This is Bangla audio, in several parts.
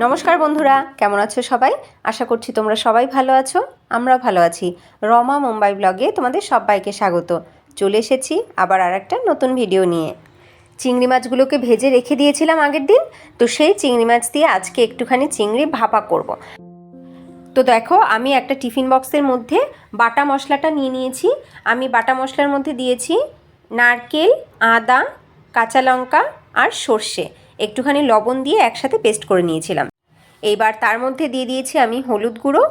নমস্কার বন্ধুরা, কেমন আছো সবাই? আশা করছি তোমরা সবাই ভালো আছো। আমরা ভালো আছি। রমা মুম্বাই ব্লগে তোমাদের সবাইকে স্বাগত। চলে এসেছি আবার আরেকটা নতুন ভিডিও নিয়ে। চিংড়ি মাছগুলোকে ভেজে রেখে দিয়েছিলাম আগের দিন, তো সেই চিংড়ি মাছ দিয়ে আজকে একটুখানি চিংড়ি ভাপা করব। তো দেখো, আমি একটা টিফিন বক্সের মধ্যে বাটা মশলাটা নিয়ে নিয়েছি। আমি বাটা মশলার মধ্যে দিয়েছি নারকেল, আদা, কাঁচা লঙ্কা আর সর্ষে, একটুখানি লবণ দিয়ে একসাথে পেস্ট করে নিয়েছিলাম। এইবার তার মধ্যে দিয়ে দিয়েছি আমি হলুদ গুঁড়ো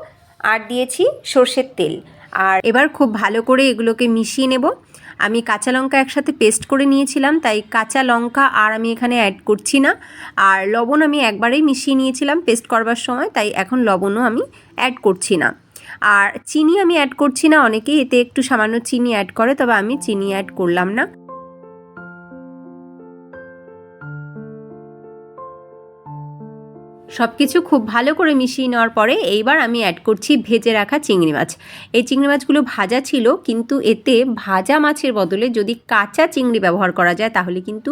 আর দিয়েছি সর্ষের তেল। আর এবার খুব ভালো করে এগুলোকে মিশিয়ে নেব। আমি কাঁচা লঙ্কা একসাথে পেস্ট করে নিয়েছিলাম, তাই কাঁচা লঙ্কা আর আমি এখানে অ্যাড করছি না। আর লবণ আমি একবারেই মিশিয়ে নিয়েছিলাম পেস্ট করবার সময়, তাই এখন লবণও আমি অ্যাড করছি না। আর চিনি আমি অ্যাড করছি না, অনেকেই এতে একটু সামান্য চিনি অ্যাড করে, তবে আমি চিনি অ্যাড করলাম না। সব কিছু খুব ভালো করে মিশিয়ে নেওয়ার পরে এইবার আমি অ্যাড করছি ভেজে রাখা চিংড়ি মাছ। এই চিংড়ি মাছগুলো ভাজা ছিল, কিন্তু এতে ভাজা মাছের বদলে যদি কাঁচা চিংড়ি ব্যবহার করা যায় তাহলে কিন্তু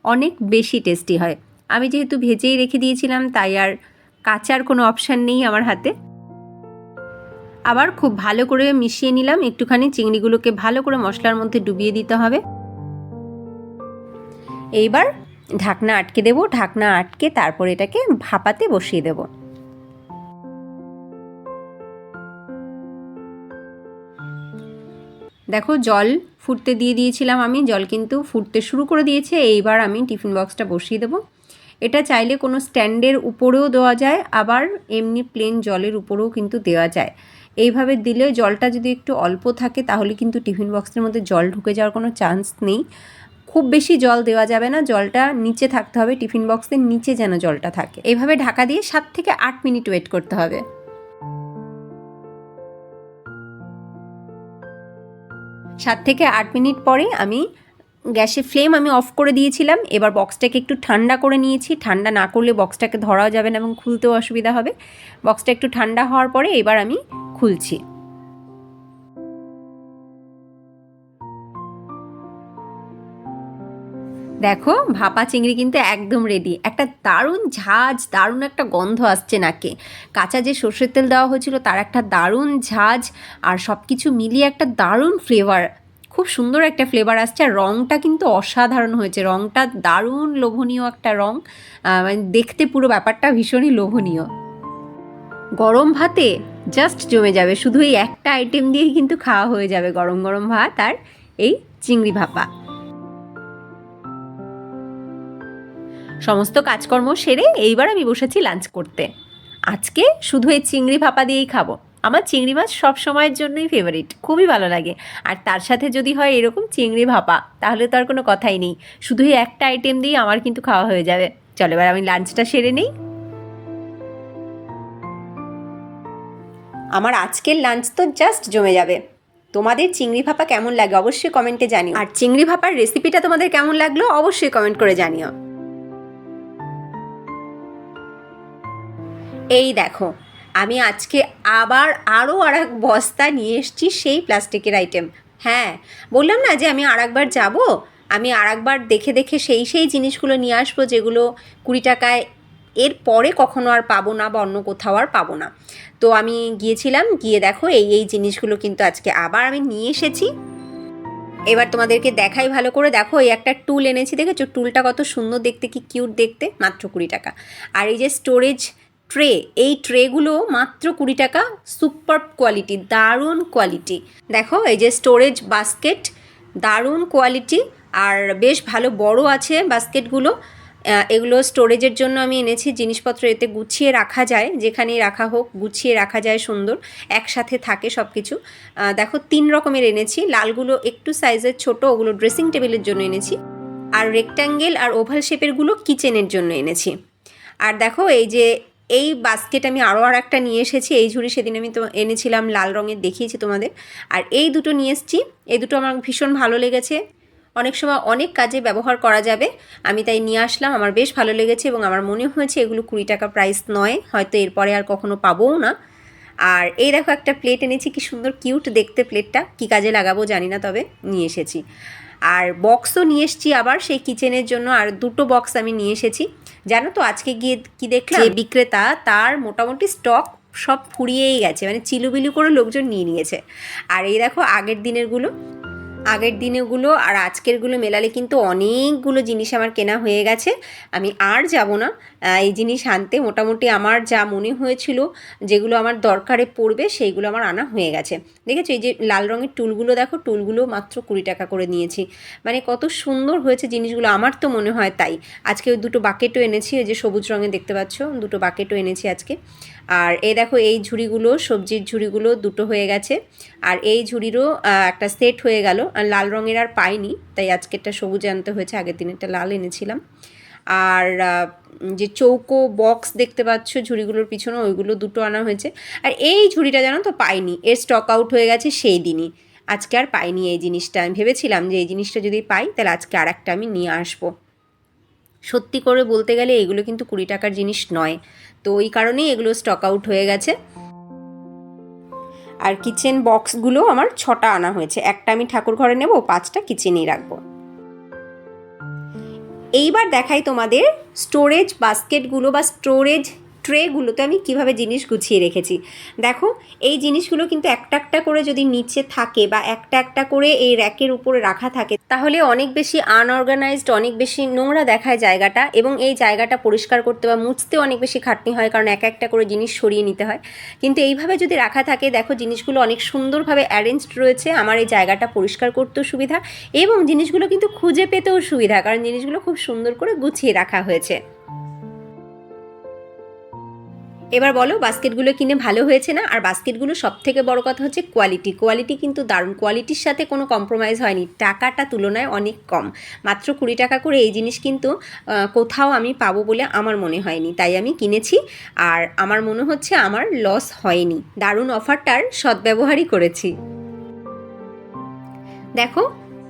অনেক বেশি টেস্টি হয়। আমি যেহেতু ভেজেই রেখে দিয়েছিলাম, তাই আর কাঁচার কোনো অপশান নেই আমার হাতে। আবার খুব ভালো করে মিশিয়ে নিলাম। একটুখানি চিংড়িগুলোকে ভালো করে মশলার মধ্যে ডুবিয়ে দিতে হবে। এইবার ঢাকনা আটকে দেব। ঢাকনা আটকে তারপর এটাকে ভাপাতে বসিয়ে দেব। দেখো, জল ফুটতে দিয়ে দিয়েছিলাম আমি, জল কিন্তু ফুটতে শুরু করে দিয়েছে। এইবার আমি টিফিন বক্সটা বসিয়ে দেব। এটা চাইলে কোনো স্ট্যান্ডের উপরেও দেওয়া যায়, আবার এমনি প্লেন জলের উপরেও কিন্তু দেওয়া যায়। এইভাবে দিলে জলটা যদি একটু অল্প থাকে তাহলে কিন্তু টিফিন বক্সের মধ্যে জল ঢুকে যাওয়ার কোনো চান্স নেই। খুব বেশি জল দেওয়া যাবে না, জলটা নিচে থাকতে হবে, টিফিন বক্সের নিচে যেন জলটা থাকে। এইভাবে ঢাকা দিয়ে 7 থেকে 8 মিনিট ওয়েট করতে হবে। 7 থেকে 8 মিনিট পরে আমি গ্যাসের ফ্লেম আমি অফ করে দিয়েছিলাম। এবার বক্সটাকে একটু ঠান্ডা করে নিয়েছি। ঠান্ডা না করলে বক্সটাকে ধরাও যাবে না এবং খুলতেও অসুবিধা হবে। বক্সটা একটু ঠান্ডা হওয়ার পরে এবার আমি খুলছি। দেখো, ভাপা চিংড়ি কিন্তু একদম রেডি। একটা দারুণ ঝাঁজ, দারুণ একটা গন্ধ আসছে নাকে। কাঁচা যে সর্ষের তেল দেওয়া হয়েছিল তার একটা দারুণ ঝাঁজ, আর সব কিছু মিলিয়ে একটা দারুণ ফ্লেভার, খুব সুন্দর একটা ফ্লেভার আসছে। আর রঙটা কিন্তু অসাধারণ হয়েছে, রঙটা দারুণ লোভনীয় একটা রঙ, মানে দেখতে পুরো ব্যাপারটা ভীষণই লোভনীয়। গরম ভাতে জাস্ট জমে যাবে। শুধু এই একটা আইটেম দিয়েই কিন্তু খাওয়া হয়ে যাবে, গরম গরম ভাত আর এই চিংড়ি ভাপা। সমস্ত কাজকর্ম সেরে এইবার আমি বসেছি লাঞ্চ করতে। আজকে শুধু এই চিংড়ি ভাপা দিয়েই খাবো। আমার চিংড়ি মাছ সব সময়ের জন্যই ফেভারিট, খুবই ভালো লাগে। আর তার সাথে যদি হয় এরকম চিংড়ি ভাপা, তাহলে তো আর কোনো কথাই নেই। শুধু এই একটা আইটেম দিয়ে আমার কিন্তু খাওয়া হয়ে যাবে। চলো এবার আমি লাঞ্চটা সেরে নিই। আমার আজকের লাঞ্চ তো জাস্ট জমে যাবে। তোমাদের চিংড়ি ভাপা কেমন লাগে অবশ্যই কমেন্টে জানিও, আর চিংড়ি ভাপার রেসিপিটা তোমাদের কেমন লাগলো অবশ্যই কমেন্ট করে জানিও। এই দেখো, আমি আজকে আবার আরও এক বস্তা নিয়ে এসেছি সেই প্লাস্টিকের আইটেম। হ্যাঁ, বললাম না যে আমি আরেকবার যাব, আমি আরেকবার দেখে দেখে সেই জিনিসগুলো নিয়ে আসবো যেগুলো 20 টাকায় এর পরে কখনো আর পাবো না বা অন্য কোথাও আর পাবো না। তো আমি গিয়েছিলাম, গিয়ে দেখো এই জিনিসগুলো কিন্তু আজকে আবার আমি নিয়ে এসেছি। এবার তোমাদেরকে দেখাই ভালো করে। দেখো, এই একটা টুল এনেছি, দেখেছো টুলটা কত সুন্দর দেখতে, কি কিউট দেখতে, মাত্র 20 টাকা। আর এই যে স্টোরেজ ট্রে, এই ট্রেগুলো মাত্র 20 টাকা। সুপার কোয়ালিটি, দারুণ কোয়ালিটি। দেখো, এই যে স্টোরেজ বাস্কেট, দারুণ কোয়ালিটি আর বেশ ভালো বড় আছে বাস্কেটগুলো। এগুলো স্টোরেজের জন্য আমি এনেছি। জিনিসপত্র এতে গুছিয়ে রাখা যায়, যেখানেই রাখা হোক গুছিয়ে রাখা যায়, সুন্দর একসাথে থাকে সব কিছু। দেখো, 3 রকমের এনেছি। লালগুলো একটু সাইজের ছোট, ওগুলো ড্রেসিং টেবিলের জন্য এনেছি। আর রেক্ট্যাঙ্গেল আর ওভাল শেপেরগুলো কিচেনের জন্য এনেছি। আর দেখো, এই যে এই বাস্কেট আমি আরও একটা নিয়ে এসেছি। এই ঝুড়ি সেদিন আমি তো এনেছিলাম লাল রঙের, দেখিয়েছি তোমাদের। আর এই দুটো নিয়ে এসেছি। এই দুটো আমার ভীষণ ভালো লেগেছে, অনেক সময় অনেক কাজে ব্যবহার করা যাবে, আমি তাই নিয়ে আসলাম। আমার বেশ ভালো লেগেছে এবং আমার মনে হয়েছে এগুলো 20 টাকা প্রাইস নয়, হয়তো এরপরে আর কখনো পাবোও না। আর এই দেখো, একটা প্লেট এনেছি, কি সুন্দর কিউট দেখতে প্লেটটা, কি কাজে লাগাবো জানি না, তবে নিয়ে এসেছি। আর বক্সও নিয়ে এসেছি আবার সেই কিচেনের জন্য, আর 2টো বক্স আমি নিয়ে এসেছি। জানো তো আজকে গিয়ে কি দেখলাম, যে বিক্রেতা তার মোটামুটি স্টক সব ফুরিয়েই গেছে, মানে চিলুবিলু করে লোকজন নিয়ে নিয়েছে। আর এই দেখো আগের দিনেরগুলো আর আজকেরগুলো মেলালে কিন্তু অনেকগুলো জিনিস আমার কেনা হয়ে গেছে। আমি আর যাব না এই জিনিস আনতে। মোটামুটি আমার যা মনে হয়েছিল যেগুলো আমার দরকারে পড়বে সেইগুলো আমার আনা হয়ে গেছে। দেখেছো এই যে লাল রঙের টুলগুলো, দেখো টুলগুলো মাত্র 20 টাকা করে নিয়েছি। মানে কত সুন্দর হয়েছে জিনিসগুলো, আমার তো মনে হয় তাই। আজকে ওই দুটো বাকেটও এনেছি, ওই যে সবুজ রঙের দেখতে পাচ্ছ, দুটো বাকেটও এনেছি আজকে। আর এই দেখো এই ঝুড়িগুলো, সবজির ঝুড়িগুলো দুটো হয়ে গেছে। আর এই ঝুড়িরও একটা সেট হয়ে গেল। আর লাল রঙের আর পাইনি, তাই আজকেরটা সবুজ আনতে হয়েছে, আগের দিনেরটা লাল এনেছিলাম। আর যে চৌকো বক্স দেখতে পাচ্ছ ঝুড়িগুলোর পিছনে, ওইগুলো দুটো আনা হয়েছে। আর এই ঝুড়িটা জানো তো পাইনি, এর স্টক আউট হয়ে গেছে সেই দিনই। আজকে আর পাইনি এই জিনিসটা। আমি ভেবেছিলাম যে এই জিনিসটা যদি পাই তাহলে আজকে আর একটা আমি নিয়ে আসবো। সত্যি করে বলতে গেলে এগুলো কিন্তু 20 টাকার জিনিস নয়, তো ওই কারণেই এগুলো স্টক আউট হয়ে গেছে। আর কিচেন বক্সগুলো আমার 6টা আনা হয়েছে, একটা আমি ঠাকুর ঘরে নেব, 5টা কিচেনেই রাখবো। এইবার দেখাই তোমাদের স্টোরেজ বাস্কেটগুলো বা স্টোরেজ ট্রেগুলোতে আমি কিভাবে জিনিস গুছিয়ে রেখেছি। দেখো এই জিনিসগুলো কিন্তু একটা একটা করে যদি নিচে থাকে বা একটা একটা করে এই র্যাকের উপরে রাখা থাকে, তাহলে অনেক বেশি আনঅর্গানাইজড, অনেক বেশি নোংরা দেখায় জায়গাটা, এবং এই জায়গাটা পরিষ্কার করতে বা মুছতে অনেক বেশি খাটনি হয়, কারণ এক একটা করে জিনিস সরিয়ে নিতে হয়। কিন্তু এইভাবে যদি রাখা থাকে, দেখো জিনিসগুলো অনেক সুন্দরভাবে অ্যারেঞ্জড রয়েছে, আমার এই জায়গাটা পরিষ্কার করতেও সুবিধা এবং জিনিসগুলো কিন্তু খুঁজে পেতেও সুবিধা, কারণ জিনিসগুলো খুব সুন্দর করে গুছিয়ে রাখা হয়েছে। এবার বলো বাস্কেটগুলো কিনে ভালো হয়েছে না? আর বাস্কেটগুলো সবথেকে বড় কথা হচ্ছে কোয়ালিটি কিন্তু দারুণ, কোয়ালিটির সাথে কোনো কম্প্রোমাইজ হয়নি, টাকাটা তুলনায় অনেক কম। মাত্র 20 টাকা করে এই জিনিস কিন্তু কোথাও আমি পাবো বলে আমার মনে হয়নি, তাই আমি কিনেছি। আর আমার মনে হচ্ছে আমার লস হয়নি, দারুণ অফারটার সদ্ব্যবহারই করেছি। দেখো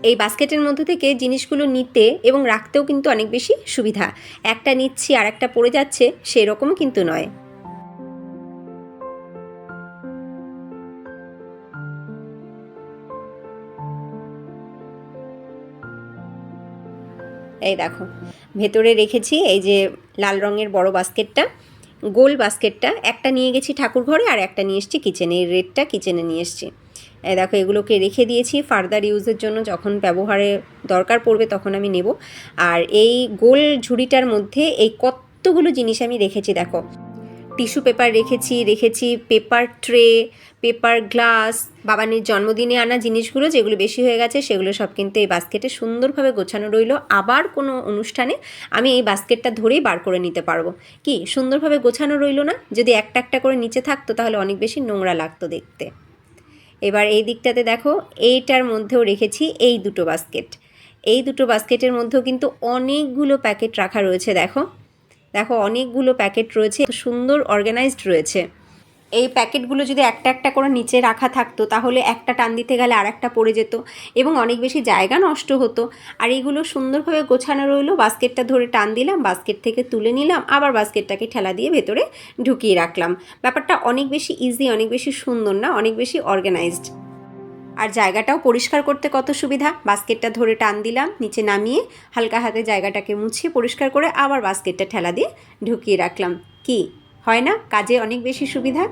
এই বাস্কেটের মধ্যে থেকে জিনিসগুলো নিতে এবং রাখতেও কিন্তু অনেক বেশি সুবিধা। একটা নিচ্ছি আর একটা পড়ে যাচ্ছে সেরকম কিন্তু নয়। এই দেখো ভেতরে রেখেছি এই যে লাল রঙের বড় বাস্কেটটা, গোল বাস্কেটটা, একটা নিয়ে গেছি ঠাকুর ঘরে আর একটা নিয়ে এসেছি কিচেনে, এই রেডটা কিচেনে নিয়ে এসেছি। এই দেখো এগুলোকে রেখে দিয়েছি ফার্দার ইউজের জন্য, যখন ব্যবহারে দরকার পড়বে তখন আমি নেব। আর এই গোল ঝুড়িটার মধ্যে এই কতগুলো জিনিস আমি রেখেছি দেখো, টিস্যু পেপার রেখেছি পেপার ট্রে, পেপার গ্লাস, বাবানির জন্মদিনে আনা জিনিসগুলো যেগুলো বেশি হয়ে গেছে সেগুলো সব কিন্তু এই বাস্কেটে সুন্দরভাবে গোছানো রইলো। আবার কোনো অনুষ্ঠানে আমি এই বাস্কেটটা ধরেই বার করে নিতে পারবো। কি সুন্দরভাবে গোছানো রইলো না? যদি একটা একটা করে নিচে থাকতো তাহলে অনেক বেশি নোংরা লাগতো দেখতে। এবার এই দিকটাতে দেখো এইটার মধ্যেও রেখেছি এই দুটো বাস্কেট, এই দুটো বাস্কেটের মধ্যেও কিন্তু অনেকগুলো প্যাকেট রাখা রয়েছে। দেখো দেখো অনেকগুলো প্যাকেট রয়েছে, সুন্দর অর্গানাইজড রয়েছে। এই প্যাকেটগুলো যদি একটা একটা করে নিচে রাখা থাকতো তাহলে একটা টান দিতে গেলে আর একটা পড়ে যেত এবং অনেক বেশি জায়গা নষ্ট হতো। আর এইগুলো সুন্দরভাবে গোছানো রইলো, বাস্কেটটা ধরে টান দিলাম, বাস্কেট থেকে তুলে নিলাম, আবার বাস্কেটটাকে ঠেলা দিয়ে ভেতরে ঢুকিয়ে রাখলাম। ব্যাপারটা অনেক বেশি ইজি, অনেক বেশি সুন্দর না, অনেক বেশি অর্গানাইজড। আর জায়গাটাও পরিষ্কার করতে কত সুবিধা, বাস্কেটটা ধরে টান দিলাম, নিচে নামিয়ে হালকা হাতে জায়গাটাকে মুছিয়ে পরিষ্কার করে আবার বাস্কেটটা ঠেলা দিয়ে ঢুকিয়ে রাখলাম। কি হয় না, কাজে অনেক বেশি সুবিধা।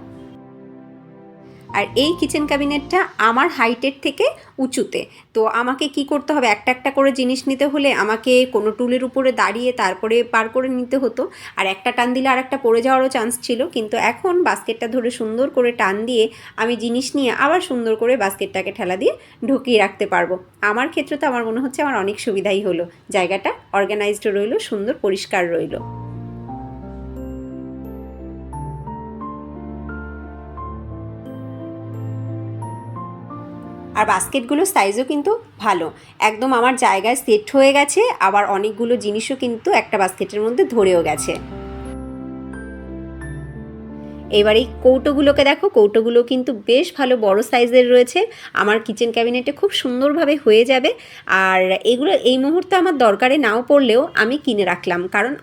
আর এই কিচেন ক্যাবিনেটটা আমার হাইটের থেকে উঁচুতে, তো আমাকে কি করতে হবে, একটা একটা করে জিনিস নিতে হলে আমাকে কোনো টুলের উপরে দাঁড়িয়ে তারপরে পার করে নিতে হতো, আর একটা টান দিলে আর একটা পড়ে যাওয়ারও চান্স ছিল। কিন্তু এখন বাস্কেটটা ধরে সুন্দর করে টান দিয়ে আমি জিনিস নিয়ে আবার সুন্দর করে বাস্কেটটাকে ঠেলা দিয়ে ঢুকিয়ে রাখতে পারবো। আমার ক্ষেত্রে তো আমার মনে হচ্ছে আমার অনেক সুবিধাই হলো, জায়গাটা অর্গানাইজড রইলো, সুন্দর পরিষ্কার রইলো। আর বাস্কেটগুলোর সাইজও কিন্তু ভালো, একদম আমার জায়গায় সেট হয়ে গেছে, আবার অনেকগুলো জিনিসও কিন্তু একটা বাস্কেটের মধ্যে ধরেও গেছে। এবার এই কৌটোগুলোকে দেখো, কৌটোগুলো কিন্তু বেশ ভালো বড় সাইজের রয়েছে, আমার কিচেন ক্যাবিনেটে খুব সুন্দরভাবে হয়ে যাবে। আর এগুলো এই মুহূর্তে আমার দরকারে নাও পড়লেও আমি কিনে রাখলাম, কারণ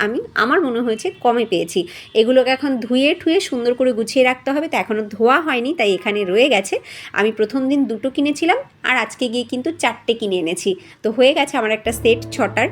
আমার মনে হয়েছে কমে পেয়েছি। এগুলোকে এখন ধুয়ে ঠুয়ে সুন্দর করে গুছিয়ে রাখতে হবে, তো এখনও ধোয়া হয়নি তাই এখানে রয়ে গেছে। আমি প্রথম দিন 2টো কিনেছিলাম আর আজকে গিয়ে কিন্তু 4টে কিনে এনেছি, তো হয়ে গেছে আমার একটা সেট 6টার।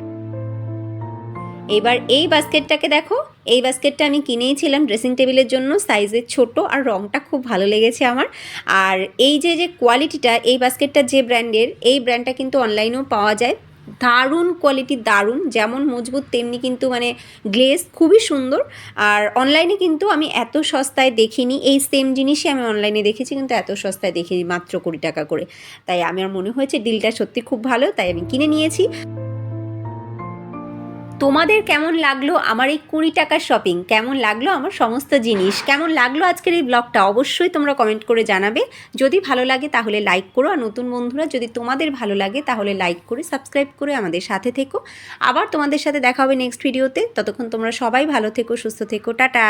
এবার এই বাস্কেটটাকে দেখো, এই বাস্কেটটা আমি কিনেইছিলাম ড্রেসিং টেবিলের জন্য, সাইজের ছোট, আর রঙটা খুব ভালো লেগেছে আমার। আর এই যে যে কোয়ালিটিটা, এই বাস্কেটটা যে ব্র্যান্ডের, এই ব্র্যান্ডটা কিন্তু অনলাইনেও পাওয়া যায়। দারুণ কোয়ালিটি, দারুণ, যেমন মজবুত তেমনি কিন্তু মানে গ্লেজ খুবই সুন্দর। আর অনলাইনে কিন্তু আমি এত সস্তায় দেখিনি, এই সেম জিনিসই আমি অনলাইনে দেখেছি কিন্তু এত সস্তায় দেখিনি, মাত্র 20 টাকা করে। তাই আমার মনে হয়েছে ডিলটা সত্যি খুব ভালো, তাই আমি কিনে নিয়েছি। তোমাদের কেমন লাগলো আমার এই 20 টাকার শপিং, কেমন লাগলো আমার সমস্ত জিনিস, কেমন লাগলো আজকের এই ব্লগটা, অবশ্যই তোমরা কমেন্ট করে জানাবে। যদি ভালো লাগে তাহলে লাইক করো, আর নতুন বন্ধুরা যদি তোমাদের ভালো লাগে তাহলে লাইক করে সাবস্ক্রাইব করে আমাদের সাথে থেকো। আবার তোমাদের সাথে দেখা হবে নেক্সট ভিডিওতে, ততক্ষণ তোমরা সবাই ভালো থেকো, সুস্থ থেকো, টাটা।